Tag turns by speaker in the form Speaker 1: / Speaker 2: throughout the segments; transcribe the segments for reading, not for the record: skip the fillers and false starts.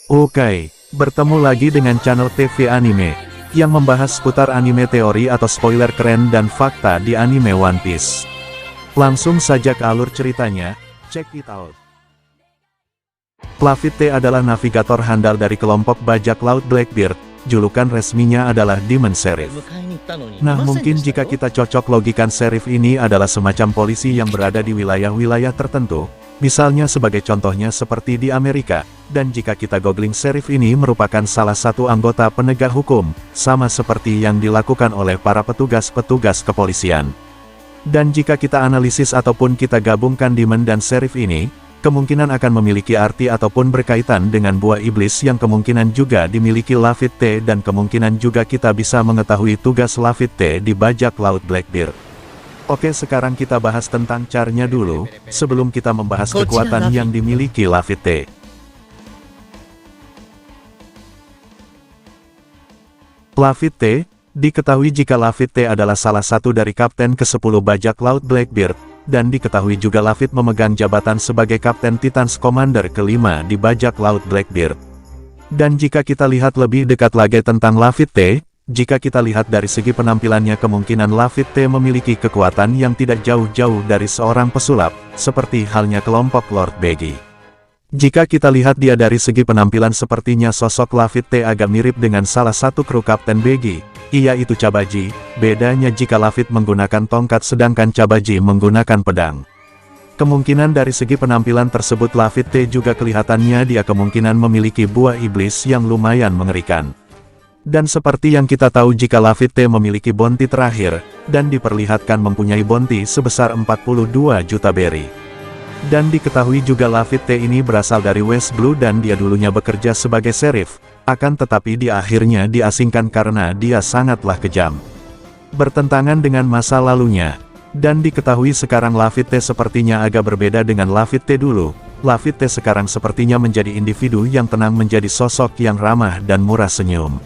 Speaker 1: Oke, bertemu lagi dengan channel TV Anime, yang membahas seputar anime teori atau spoiler keren dan fakta di anime One Piece. Langsung saja ke alur ceritanya, check it out. Lafitte adalah navigator handal dari kelompok bajak laut Blackbeard, julukan resminya adalah Demon Sheriff. Nah, mungkin jika kita cocok logikan Sheriff ini adalah semacam polisi yang berada di wilayah-wilayah tertentu, misalnya sebagai contohnya seperti di Amerika, dan jika kita googling Sheriff ini merupakan salah satu anggota penegak hukum, sama seperti yang dilakukan oleh para petugas-petugas kepolisian. Dan jika kita analisis ataupun kita gabungkan Demon dan Sheriff ini, kemungkinan akan memiliki arti ataupun berkaitan dengan buah iblis yang kemungkinan juga dimiliki Lafitte dan kemungkinan juga kita bisa mengetahui tugas Lafitte di bajak laut Blackbeard. Oke, sekarang kita bahas tentang caranya dulu, sebelum kita membahas kekuatan yang dimiliki Lafitte. Lafitte, diketahui jika Lafitte adalah salah satu dari kapten ke-10 bajak laut Blackbeard, dan diketahui juga Lafitte memegang jabatan sebagai Kapten Titans Commander ke-5 di bajak laut Blackbeard. Dan jika kita lihat lebih dekat lagi tentang Lafitte, jika kita lihat dari segi penampilannya kemungkinan Lafitte memiliki kekuatan yang tidak jauh-jauh dari seorang pesulap, seperti halnya kelompok Lord Baggy. Jika kita lihat dia dari segi penampilan sepertinya sosok Lafitte agak mirip dengan salah satu kru Kapten Baggy, yaitu Cabaji, bedanya jika Lafitte menggunakan tongkat sedangkan Cabaji menggunakan pedang. Kemungkinan dari segi penampilan tersebut Lafitte juga kelihatannya dia kemungkinan memiliki buah iblis yang lumayan mengerikan. Dan seperti yang kita tahu jika Lafitte memiliki bounty terakhir, dan diperlihatkan mempunyai bounty sebesar 42 juta berry. Dan diketahui juga Lafitte ini berasal dari West Blue dan dia dulunya bekerja sebagai sheriff, akan tetapi di akhirnya diasingkan karena dia sangatlah kejam. Bertentangan dengan masa lalunya. Dan diketahui sekarang Lafitte sepertinya agak berbeda dengan Lafitte dulu. Lafitte sekarang sepertinya menjadi individu yang tenang, menjadi sosok yang ramah dan murah senyum.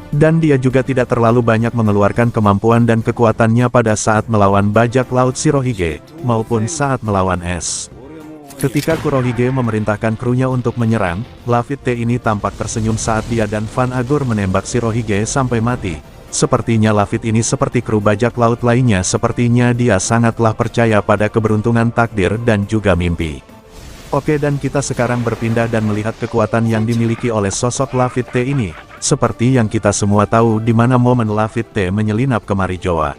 Speaker 1: Dan dia juga tidak terlalu banyak mengeluarkan kemampuan dan kekuatannya pada saat melawan bajak laut Shirohige, maupun saat melawan es. Ketika Kurohige memerintahkan krunya untuk menyerang, Lafitte ini tampak tersenyum saat dia dan Van Agur menembak Shirohige sampai mati. Sepertinya Lafitte ini seperti kru bajak laut lainnya, sepertinya dia sangatlah percaya pada keberuntungan takdir dan juga mimpi. Oke, dan kita sekarang berpindah dan melihat kekuatan yang dimiliki oleh sosok Lafitte ini. Seperti yang kita semua tahu di mana momen Lafitte menyelinap ke Marijoa,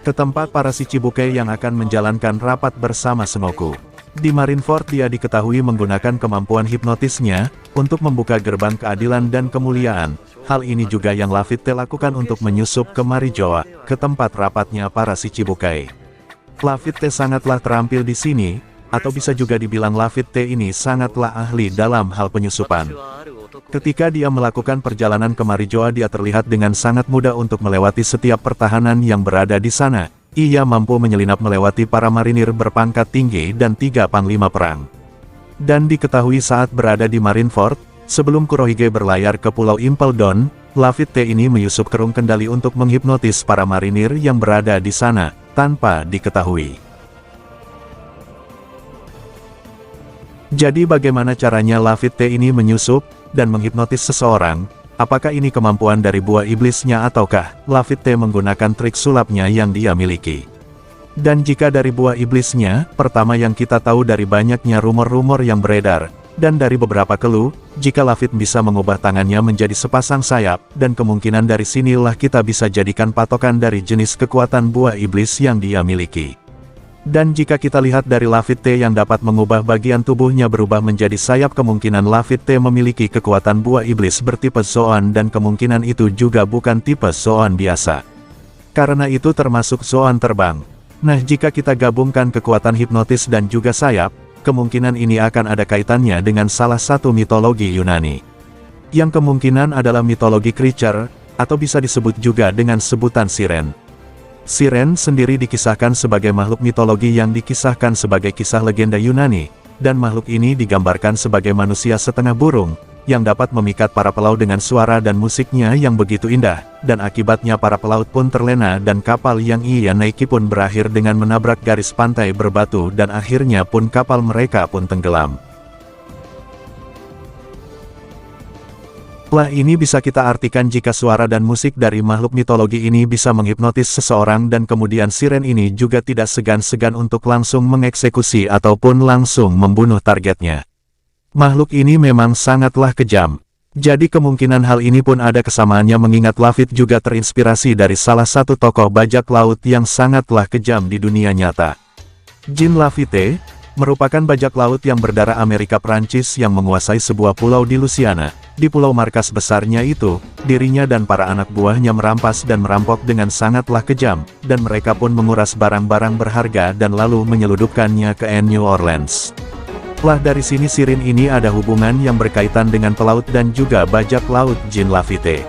Speaker 1: ke tempat para Shichibuke yang akan menjalankan rapat bersama Sengoku. Di Marineford dia diketahui menggunakan kemampuan hipnotisnya, untuk membuka gerbang keadilan dan kemuliaan. Hal ini juga yang Lafitte lakukan untuk menyusup ke Marijoa, ke tempat rapatnya para Shichibuke. Lafitte sangatlah terampil di sini, atau bisa juga dibilang Lafitte ini sangatlah ahli dalam hal penyusupan. Ketika dia melakukan perjalanan ke Marijoa dia terlihat dengan sangat mudah untuk melewati setiap pertahanan yang berada di sana. Ia mampu menyelinap melewati para marinir berpangkat tinggi dan 3 panglima perang. Dan diketahui saat berada di Marineford, sebelum Kurohige berlayar ke Pulau Impel Down, Lafitte ini menyusup kerung kendali untuk menghipnotis para marinir yang berada di sana, tanpa diketahui. Jadi bagaimana caranya Lafitte ini menyusup dan menghipnotis seseorang? Apakah ini kemampuan dari buah iblisnya ataukah Lafitte menggunakan trik sulapnya yang dia miliki? Dan jika dari buah iblisnya, pertama yang kita tahu dari banyaknya rumor-rumor yang beredar, dan dari beberapa clue, jika Lafitte bisa mengubah tangannya menjadi sepasang sayap, dan kemungkinan dari sinilah kita bisa jadikan patokan dari jenis kekuatan buah iblis yang dia miliki. Dan jika kita lihat dari Lafitte yang dapat mengubah bagian tubuhnya berubah menjadi sayap, kemungkinan Lafitte memiliki kekuatan buah iblis bertipe Zoan dan kemungkinan itu juga bukan tipe Zoan biasa. Karena itu termasuk Zoan terbang. Nah, jika kita gabungkan kekuatan hipnotis dan juga sayap, kemungkinan ini akan ada kaitannya dengan salah satu mitologi Yunani. Yang kemungkinan adalah mitologi creature, atau bisa disebut juga dengan sebutan siren. Siren sendiri dikisahkan sebagai makhluk mitologi yang dikisahkan sebagai kisah legenda Yunani, dan makhluk ini digambarkan sebagai manusia setengah burung, yang dapat memikat para pelaut dengan suara dan musiknya yang begitu indah, dan akibatnya para pelaut pun terlena dan kapal yang ia naiki pun berakhir dengan menabrak garis pantai berbatu dan akhirnya pun kapal mereka pun tenggelam. Ini bisa kita artikan jika suara dan musik dari makhluk mitologi ini bisa menghipnotis seseorang dan kemudian siren ini juga tidak segan-segan untuk langsung mengeksekusi ataupun langsung membunuh targetnya. Makhluk ini memang sangatlah kejam. Jadi kemungkinan hal ini pun ada kesamaannya mengingat Lafitte juga terinspirasi dari salah satu tokoh bajak laut yang sangatlah kejam di dunia nyata. Jean Lafitte merupakan bajak laut yang berdarah Amerika Prancis yang menguasai sebuah pulau di Louisiana. Di pulau markas besarnya itu, dirinya dan para anak buahnya merampas dan merampok dengan sangatlah kejam, dan mereka pun menguras barang-barang berharga dan lalu menyeludupkannya ke New Orleans. Dari sini siren ini ada hubungan yang berkaitan dengan pelaut dan juga bajak laut Jean Lafitte.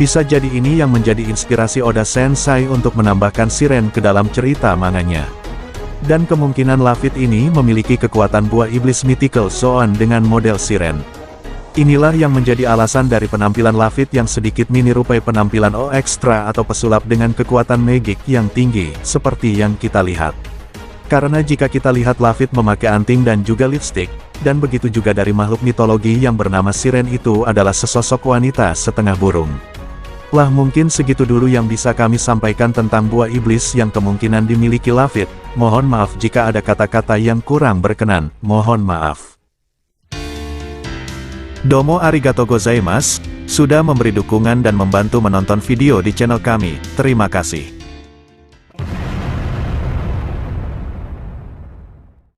Speaker 1: Bisa jadi ini yang menjadi inspirasi Oda Sensei untuk menambahkan siren ke dalam cerita manganya. Dan kemungkinan Lafitte ini memiliki kekuatan buah iblis mythical Zoan dengan model siren. Inilah yang menjadi alasan dari penampilan Lafitte yang sedikit menyerupai penampilan extra atau pesulap dengan kekuatan magik yang tinggi, seperti yang kita lihat. Karena jika kita lihat Lafitte memakai anting dan juga lipstick, dan begitu juga dari makhluk mitologi yang bernama siren itu adalah sesosok wanita setengah burung. Mungkin segitu dulu yang bisa kami sampaikan tentang buah iblis yang kemungkinan dimiliki Lafitte. Mohon maaf jika ada kata-kata yang kurang berkenan, mohon maaf. Domo arigato gozaimasu, sudah memberi dukungan dan membantu menonton video di channel kami, terima kasih.